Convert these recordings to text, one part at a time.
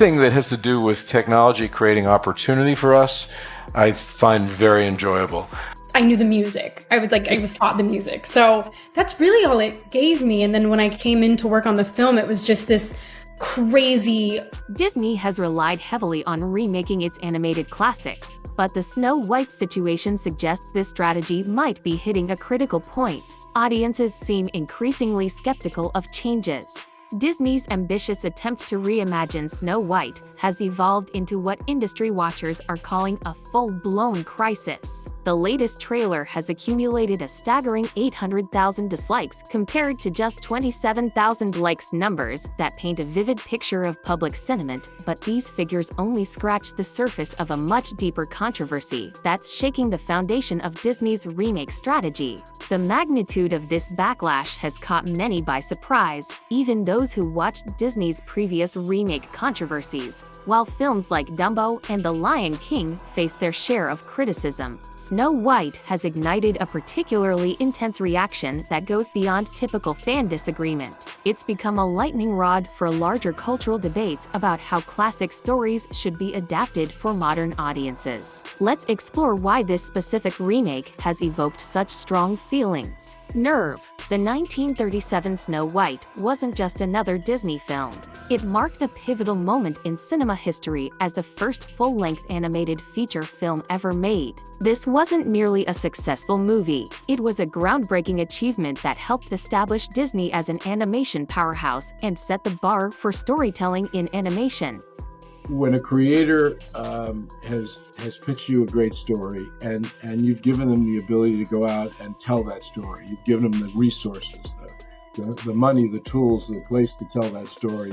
Thing that has to do with technology creating opportunity for us, I find very enjoyable. I knew the music. I was taught the music. So that's really all it gave me. And then when I came in to work on the film, it was just this crazy. Disney has relied heavily on remaking its animated classics, but the Snow White situation suggests this strategy might be hitting a critical point. Audiences seem increasingly skeptical of changes. Disney's ambitious attempt to reimagine Snow White has evolved into what industry watchers are calling a full-blown crisis. The latest trailer has accumulated a staggering 800,000 dislikes compared to just 27,000 likes, numbers that paint a vivid picture of public sentiment, but these figures only scratch the surface of a much deeper controversy that's shaking the foundation of Disney's remake strategy. The magnitude of this backlash has caught many by surprise, even those who watched Disney's previous remake controversies. While films like Dumbo and The Lion King face their share of criticism, Snow White has ignited a particularly intense reaction that goes beyond typical fan disagreement. It's become a lightning rod for larger cultural debates about how classic stories should be adapted for modern audiences. Let's explore why this specific remake has evoked such strong feelings. Nerve. The 1937 Snow White wasn't just another Disney film. It marked a pivotal moment in cinema history as the first full-length animated feature film ever made. This wasn't merely a successful movie. It was a groundbreaking achievement that helped establish Disney as an animation powerhouse and set the bar for storytelling in animation. When a creator has pitched you a great story and you've given them the ability to go out and tell that story, you've given them the resources, the money, the tools, the place to tell that story.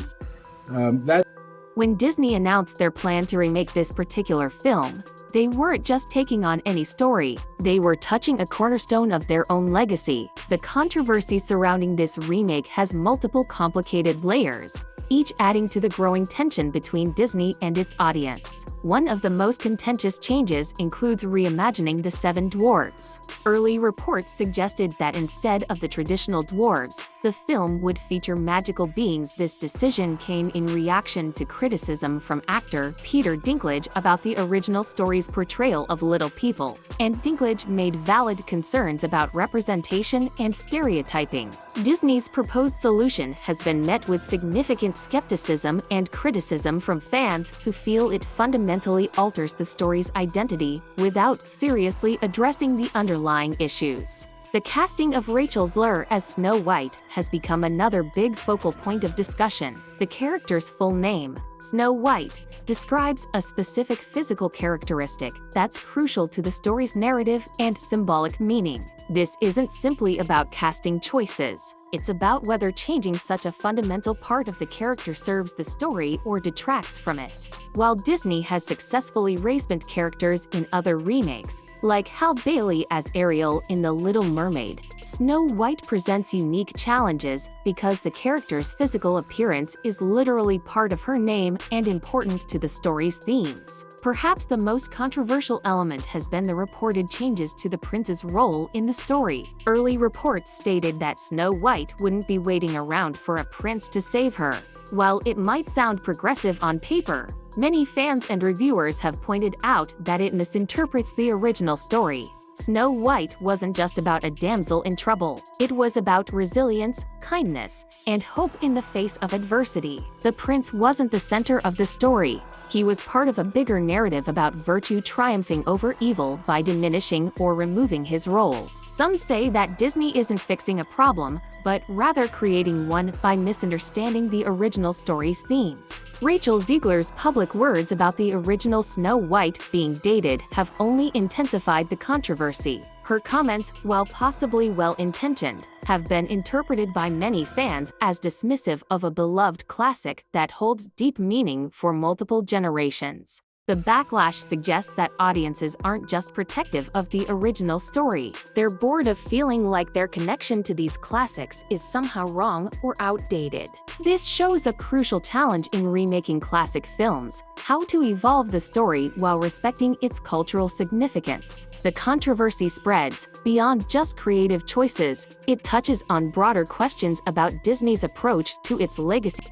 When Disney announced their plan to remake this particular film, they weren't just taking on any story, they were touching a cornerstone of their own legacy. The controversy surrounding this remake has multiple complicated layers, each adding to the growing tension between Disney and its audience. One of the most contentious changes includes reimagining the Seven Dwarfs. Early reports suggested that instead of the traditional dwarves, the film would feature magical beings. This decision came in reaction to criticism from actor Peter Dinklage about the original story's portrayal of little people, and Dinklage made valid concerns about representation and stereotyping. Disney's proposed solution has been met with significant skepticism and criticism from fans who feel it fundamentally alters the story's identity without seriously addressing the underlying issues. The casting of Rachel Zegler as Snow White has become another big focal point of discussion. The character's full name, Snow White, describes a specific physical characteristic that's crucial to the story's narrative and symbolic meaning. This isn't simply about casting choices. It's about whether changing such a fundamental part of the character serves the story or detracts from it. While Disney has successfully raised characters in other remakes, like Halle Bailey as Ariel in The Little Mermaid, Snow White presents unique challenges because the character's physical appearance is literally part of her name and important to the story's themes. Perhaps the most controversial element has been the reported changes to the prince's role in the story. Early reports stated that Snow White wouldn't be waiting around for a prince to save her. While it might sound progressive on paper, many fans and reviewers have pointed out that it misinterprets the original story. Snow White wasn't just about a damsel in trouble. It was about resilience, kindness, and hope in the face of adversity. The prince wasn't the center of the story. He was part of a bigger narrative about virtue triumphing over evil by diminishing or removing his role. Some say that Disney isn't fixing a problem, but rather creating one by misunderstanding the original story's themes. Rachel Zegler's public words about the original Snow White being dated have only intensified the controversy. Her comments, while possibly well-intentioned, have been interpreted by many fans as dismissive of a beloved classic that holds deep meaning for multiple generations. The backlash suggests that audiences aren't just protective of the original story. They're bored of feeling like their connection to these classics is somehow wrong or outdated. This shows a crucial challenge in remaking classic films: how to evolve the story while respecting its cultural significance. The controversy spreads beyond just creative choices. It touches on broader questions about Disney's approach to its legacy.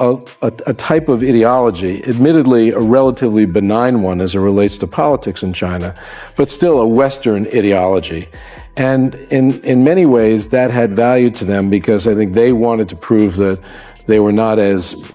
a type of ideology, admittedly a relatively benign one as it relates to politics in China, but still a Western ideology. And in many ways, that had value to them because I think they wanted to prove that they were not as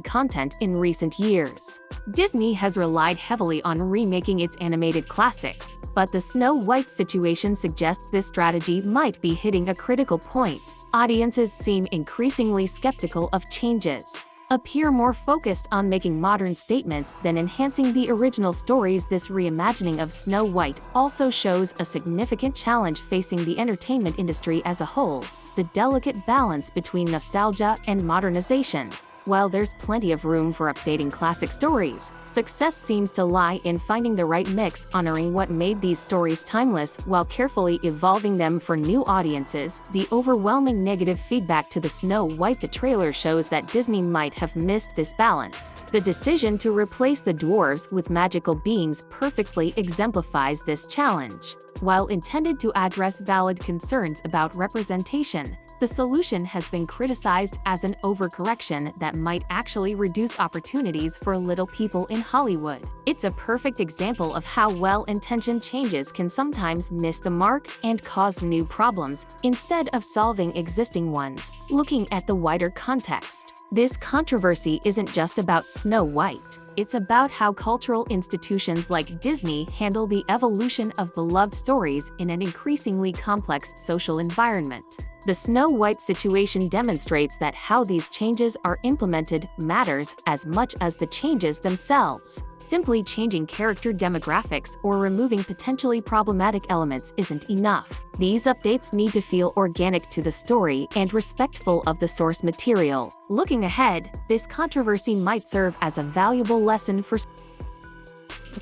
content in recent years. Disney has relied heavily on remaking its animated classics, but the Snow White situation suggests this strategy might be hitting a critical point. Audiences seem increasingly skeptical of changes, appear more focused on making modern statements than enhancing the original stories. This reimagining of Snow White also shows a significant challenge facing the entertainment industry as a whole: the delicate balance between nostalgia and modernization. While there's plenty of room for updating classic stories, success seems to lie in finding the right mix, honoring what made these stories timeless while carefully evolving them for new audiences. The overwhelming negative feedback to the Snow White the trailer shows that Disney might have missed this balance. The decision to replace the dwarves with magical beings perfectly exemplifies this challenge. While intended to address valid concerns about representation, the solution has been criticized as an overcorrection that might actually reduce opportunities for little people in Hollywood. It's a perfect example of how well-intentioned changes can sometimes miss the mark and cause new problems, instead of solving existing ones. Looking at the wider context, this controversy isn't just about Snow White. It's about how cultural institutions like Disney handle the evolution of beloved stories in an increasingly complex social environment. The Snow White situation demonstrates that how these changes are implemented matters as much as the changes themselves. Simply changing character demographics or removing potentially problematic elements isn't enough. These updates need to feel organic to the story and respectful of the source material. Looking ahead, this controversy might serve as a valuable lesson for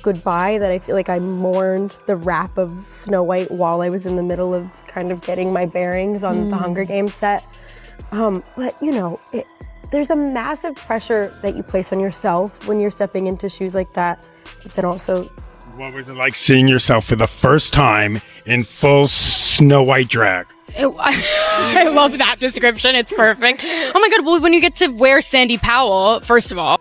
goodbye, that I feel like I mourned the wrap of Snow White while I was in the middle of kind of getting my bearings on the Hunger Games set. But you know, there's a massive pressure that you place on yourself when you're stepping into shoes like that, but then also... What was it like seeing yourself for the first time in full Snow White drag? I love that description. It's perfect. Oh my God, well, when you get to wear Sandy Powell, first of all.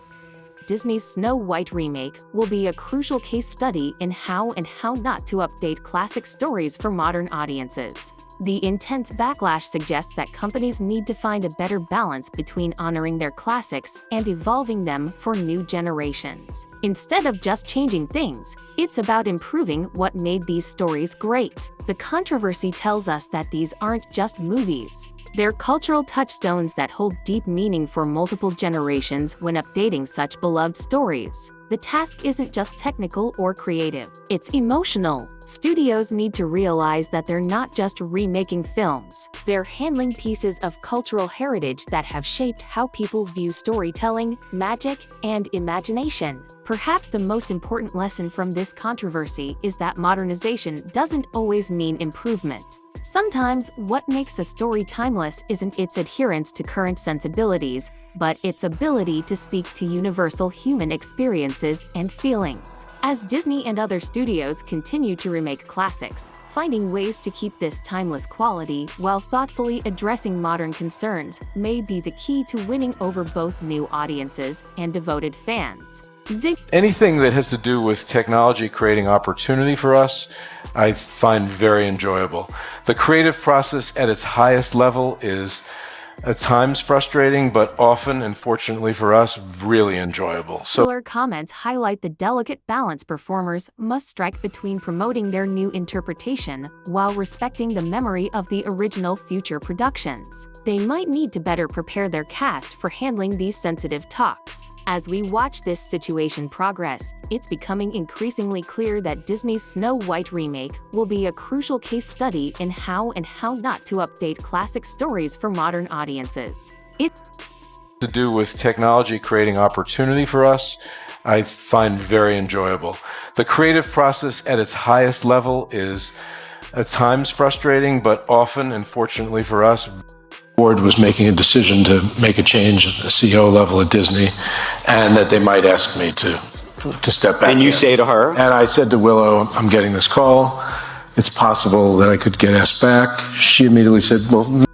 Disney's Snow White remake will be a crucial case study in how and how not to update classic stories for modern audiences. The intense backlash suggests that companies need to find a better balance between honoring their classics and evolving them for new generations. Instead of just changing things, it's about improving what made these stories great. The controversy tells us that these aren't just movies. They're cultural touchstones that hold deep meaning for multiple generations when updating such beloved stories. The task isn't just technical or creative, it's emotional. Studios need to realize that they're not just remaking films, they're handling pieces of cultural heritage that have shaped how people view storytelling, magic, and imagination. Perhaps the most important lesson from this controversy is that modernization doesn't always mean improvement. Sometimes, what makes a story timeless isn't its adherence to current sensibilities, but its ability to speak to universal human experiences and feelings. As Disney and other studios continue to remake classics, finding ways to keep this timeless quality while thoughtfully addressing modern concerns may be the key to winning over both new audiences and devoted fans. Anything that has to do with technology creating opportunity for us, I find very enjoyable. The creative process at its highest level is at times frustrating, but often, and fortunately for us, really enjoyable. Similar comments highlight the delicate balance performers must strike between promoting their new interpretation while respecting the memory of the original future productions. They might need to better prepare their cast for handling these sensitive talks. As we watch this situation progress, it's becoming increasingly clear that Disney's Snow White remake will be a crucial case study in how and how not to update classic stories for modern audiences. To do with technology creating opportunity for us, I find very enjoyable. The creative process at its highest level is at times frustrating, but often, and fortunately for us, board was making a decision to make a change at the CEO level at Disney, and that they might ask me to step back. And you say to her? And I said to Willow, I'm getting this call. It's possible that I could get asked back. She immediately said, well,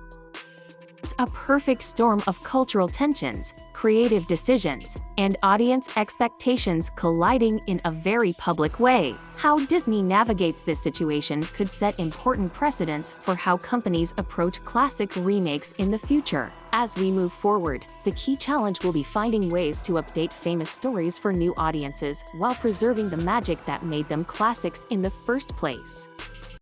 it's a perfect storm of cultural tensions, creative decisions, and audience expectations colliding in a very public way. How Disney navigates this situation could set important precedents for how companies approach classic remakes in the future. As we move forward, the key challenge will be finding ways to update famous stories for new audiences while preserving the magic that made them classics in the first place.